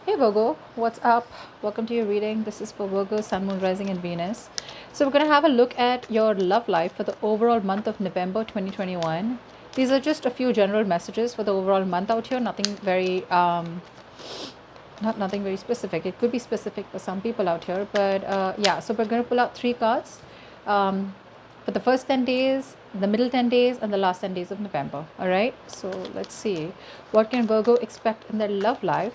Hey Virgo, what's up? Welcome to your reading. This is for Virgo, Sun, Moon, Rising, and Venus. So, we're going to have a look at your love life for the overall month of November 2021. These are just a few general messages for the overall month out here, nothing very specific. It could be specific for some people out here, but yeah, so we're going to pull out three cards um, for the first 10 days, the middle 10 days, and the last 10 days of November. All right, so let's see what can Virgo expect in their love life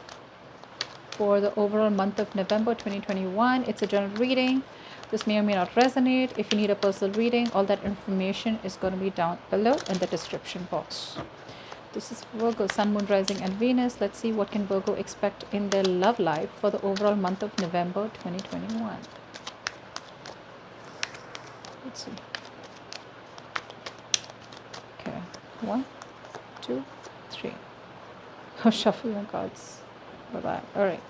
for the overall month of November 2021. It's a general reading. This may or may not resonate. If you need a personal reading, all that information is going to be down below in the description box. This is Virgo, Sun, Moon, Rising, and Venus. Let's see what can Virgo expect in their love life for the overall month of November 2021. Let's see. Okay, one, two, three. I'll shuffle my cards. Bye-bye. All right.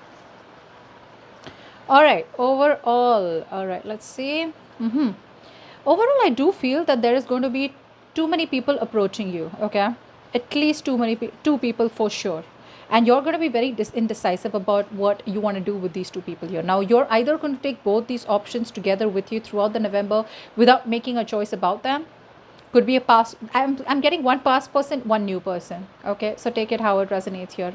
All right, overall, all right, let's see. Overall, I do feel that there is going to be too many people approaching you, okay? At least two people for sure. And you're going to be very indecisive about what you want to do with these two people here. Now, you're either going to take both these options together with you throughout the November without making a choice about them. Could be a past. I'm getting one past person, one new person. Okay, so take it how it resonates here.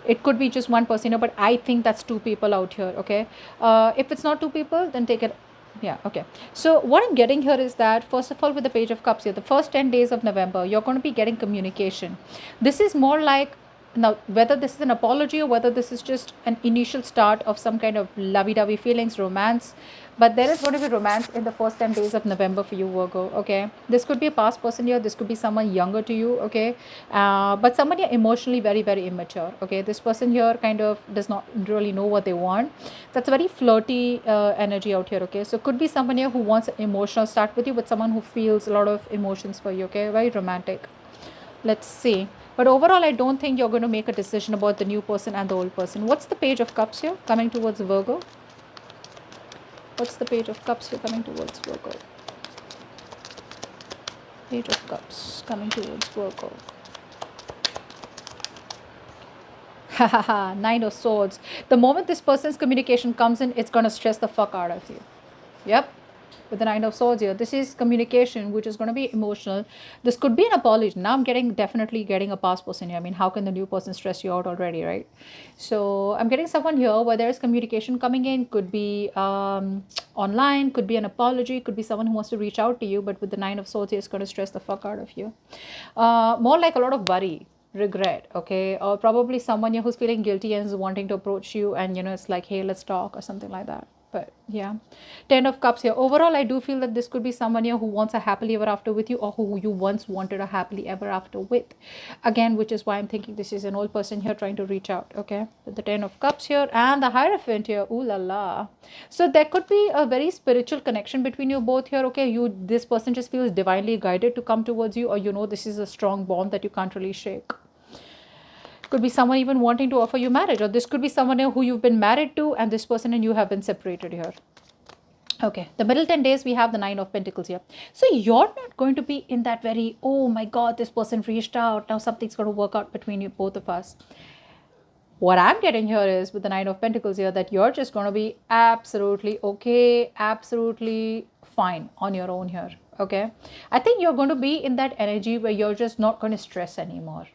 It could be just one person, but I think that's two people out here. Okay, if it's not two people, then take it. Yeah, okay. So what I'm getting here is that first of all, with the Page of Cups here, the first 10 days of November, you're going to be getting communication. This is more like, now whether this is an apology or whether this is just an initial start of some kind of lovey-dovey feelings, romance, but there is going to be romance in the first 10 days of November for you, Virgo. Okay, this could be a past person here, this could be someone younger to you. Okay, but somebody emotionally very, very immature. Okay, this person here kind of does not really know what they want. That's a very flirty energy out here. Okay, so could be someone here who wants an emotional start with you, but someone who feels a lot of emotions for you. Okay, very romantic. Let's see. But overall, I don't think you're going to make a decision about the new person and the old person. What's the Page of Cups here coming towards Virgo? What's the Page of Cups here coming towards Virgo? Page of Cups coming towards Virgo. Nine of Swords. The moment this person's communication comes in, it's going to stress the fuck out of you. Yep, with the Nine of Swords here, this is communication which is going to be emotional. This could be an apology. Now I'm definitely getting a past person here. I mean, how can the new person stress you out already, right? So I'm getting someone here where there is communication coming in. Could be online, could be an apology, could be someone who wants to reach out to you, but with the Nine of Swords here, it's going to stress the fuck out of you. More like a lot of worry, regret, okay, or probably someone here who's feeling guilty and is wanting to approach you, and it's like, hey, let's talk or something like that. But yeah, 10 of Cups here. Overall, I do feel that this could be someone here who wants a happily ever after with you, or who you once wanted a happily ever after with. Again, which is why I'm thinking this is an old person here trying to reach out. Okay, with the 10 of Cups here and the Hierophant here. Ooh la la. So there could be a very spiritual connection between you both here. Okay, this person just feels divinely guided to come towards you, or this is a strong bond that you can't really shake. Could be someone even wanting to offer you marriage, or this could be someone who you've been married to and this person and you have been separated here. Okay, the middle 10 days, we have the Nine of Pentacles here. So you're not going to be in that very, oh my God, this person reached out, now something's going to work out between you, both of us. What I'm getting here is with the Nine of Pentacles here, that you're just going to be absolutely okay, absolutely fine on your own here. Okay, I think you're going to be in that energy where you're just not going to stress anymore.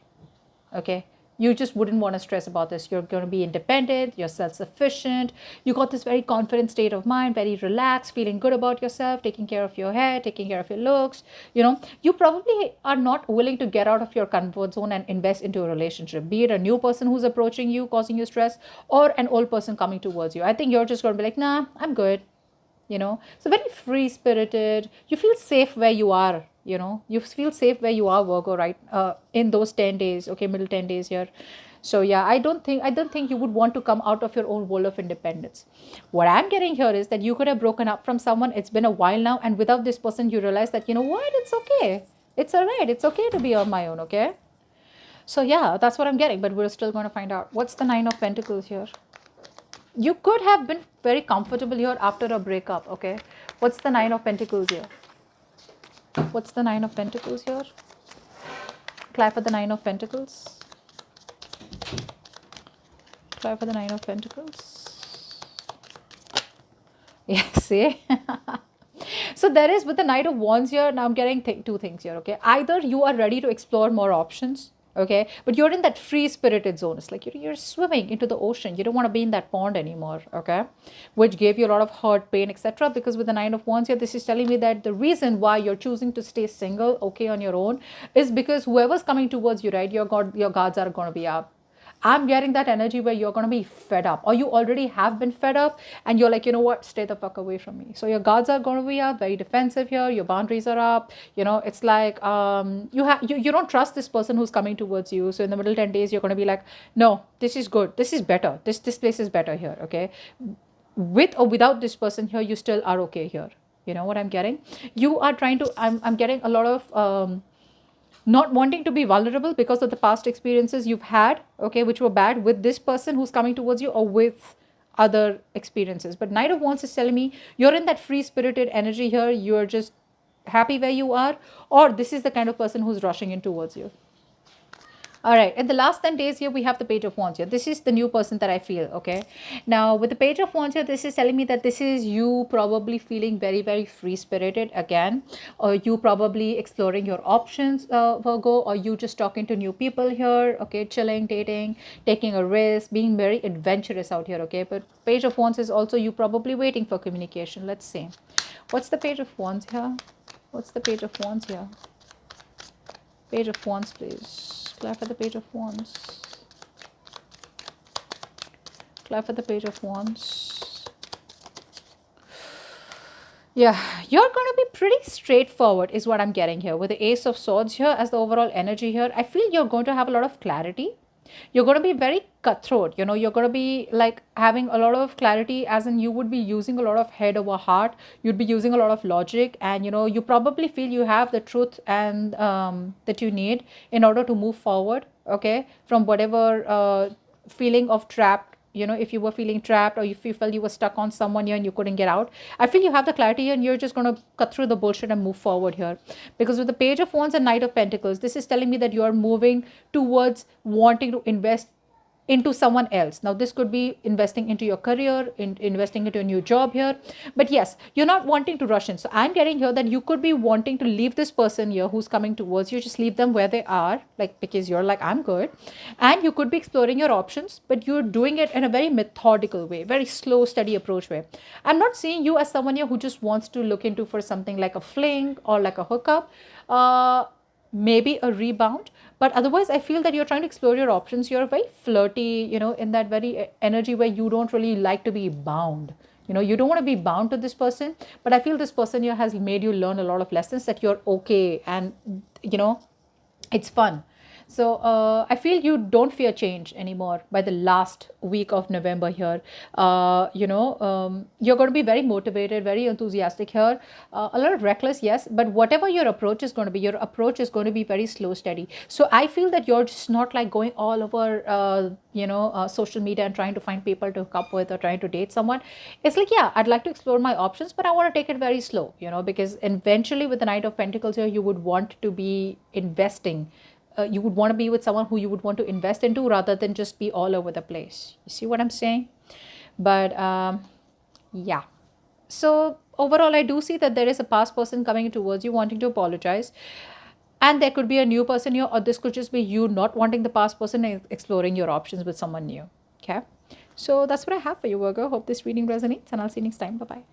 Okay, you just wouldn't want to stress about this. You're going to be independent, you're self-sufficient, you got this very confident state of mind, very relaxed, feeling good about yourself, taking care of your hair, taking care of your looks. You probably are not willing to get out of your comfort zone and invest into a relationship, be it a new person who's approaching you causing you stress, or an old person coming towards you. I think you're just going to be like, nah, I'm good. So very free spirited, you feel safe where you are. You feel safe where you are, Virgo, right? In those 10 days, okay, middle 10 days here. So yeah, I don't think you would want to come out of your own world of independence. What I'm getting here is that you could have broken up from someone, it's been a while now, and without this person you realize that, what, it's okay, it's all right, it's okay to be on my own. Okay, so yeah, that's what I'm getting, but we're still going to find out. What's the Nine of Pentacles here? You could have been very comfortable here after a breakup. Okay, what's the Nine of Pentacles here? What's the Nine of Pentacles here? Apply for the Nine of Pentacles. Apply for the Nine of Pentacles. Yes, see? So there is with the Knight of Wands here. Now I'm getting two things here, okay? Either you are ready to explore more options, okay, but you're in that free spirited zone. It's like you're swimming into the ocean. You don't want to be in that pond anymore, okay, which gave you a lot of hurt, pain, etc. Because with the Nine of Wands here, this is telling me that the reason why you're choosing to stay single, okay, on your own, is because whoever's coming towards you, right, your guards are going to be up. I'm getting that energy where you're going to be fed up, or you already have been fed up and you're like, you know what, stay the fuck away from me. So your guards are going to be up, very defensive here, your boundaries are up. It's like you don't trust this person who's coming towards you. So in the middle 10 days you're going to be like, no, this is good, this is better, this place is better here, okay. With or without this person here, you still are okay here. You know what I'm getting? You are trying to, I'm getting a lot of not wanting to be vulnerable because of the past experiences you've had, okay, which were bad with this person who's coming towards you, or with other experiences. But Knight of Wands is telling me you're in that free spirited energy here. You're just happy where you are, or this is the kind of person who's rushing in towards you. All right, in the last 10 days here, we have the Page of Wands here. This is the new person that I feel, okay? Now, with the Page of Wands here, this is telling me that this is you probably feeling very, very free-spirited again, or you probably exploring your options, Virgo, or you just talking to new people here, okay? Chilling, dating, taking a risk, being very adventurous out here, okay? But Page of Wands is also you probably waiting for communication. Let's see. What's the Page of Wands here? What's the Page of Wands here? Page of Wands, please. Apply for the Page of Wands. Apply for the Page of Wands. Yeah, you're going to be pretty straightforward is what I'm getting here. With the Ace of Swords here as the overall energy here, I feel you're going to have a lot of clarity. You're going to be very cutthroat. You're going to be like having a lot of clarity, as in you would be using a lot of head over heart. You'd be using a lot of logic, and you probably feel you have the truth and that you need in order to move forward, okay, from whatever feeling of trapped. If you were feeling trapped, or if you felt you were stuck on someone here and you couldn't get out, I feel you have the clarity and you're just going to cut through the bullshit and move forward here. Because with the Page of Wands and Knight of Pentacles, this is telling me that you are moving towards wanting to invest into someone else. Now, this could be investing into your career, investing into a new job here. But yes, you're not wanting to rush in. So I'm getting here that you could be wanting to leave this person here who's coming towards you. Just leave them where they are, like, because you're like, I'm good. And you could be exploring your options, but you're doing it in a very methodical way, very slow, steady approach way. I'm not seeing you as someone here who just wants to look into for something like a fling or like a hookup. Maybe a rebound, but otherwise I feel that you're trying to explore your options. You're very flirty, in that very energy where you don't really like to be bound. You don't want to be bound to this person, but I feel this person here has made you learn a lot of lessons, that you're okay, and it's fun. So I feel you don't fear change anymore by the last week of November here. You're going to be very motivated, very enthusiastic here, a lot of reckless, yes, but whatever your approach is going to be, your approach is going to be very slow, steady. So I feel that you're just not like going all over, social media and trying to find people to hook up with or trying to date someone. It's like, yeah, I'd like to explore my options, but I want to take it very slow, because eventually with the Knight of Pentacles here, you would want to be investing. You would want to be with someone who you would want to invest into, rather than just be all over the place. You see what I'm saying? But yeah. So overall, I do see that there is a past person coming towards you wanting to apologize. And there could be a new person here, or this could just be you not wanting the past person and exploring your options with someone new. Okay. So that's what I have for you, Virgo. Hope this reading resonates, and I'll see you next time. Bye-bye.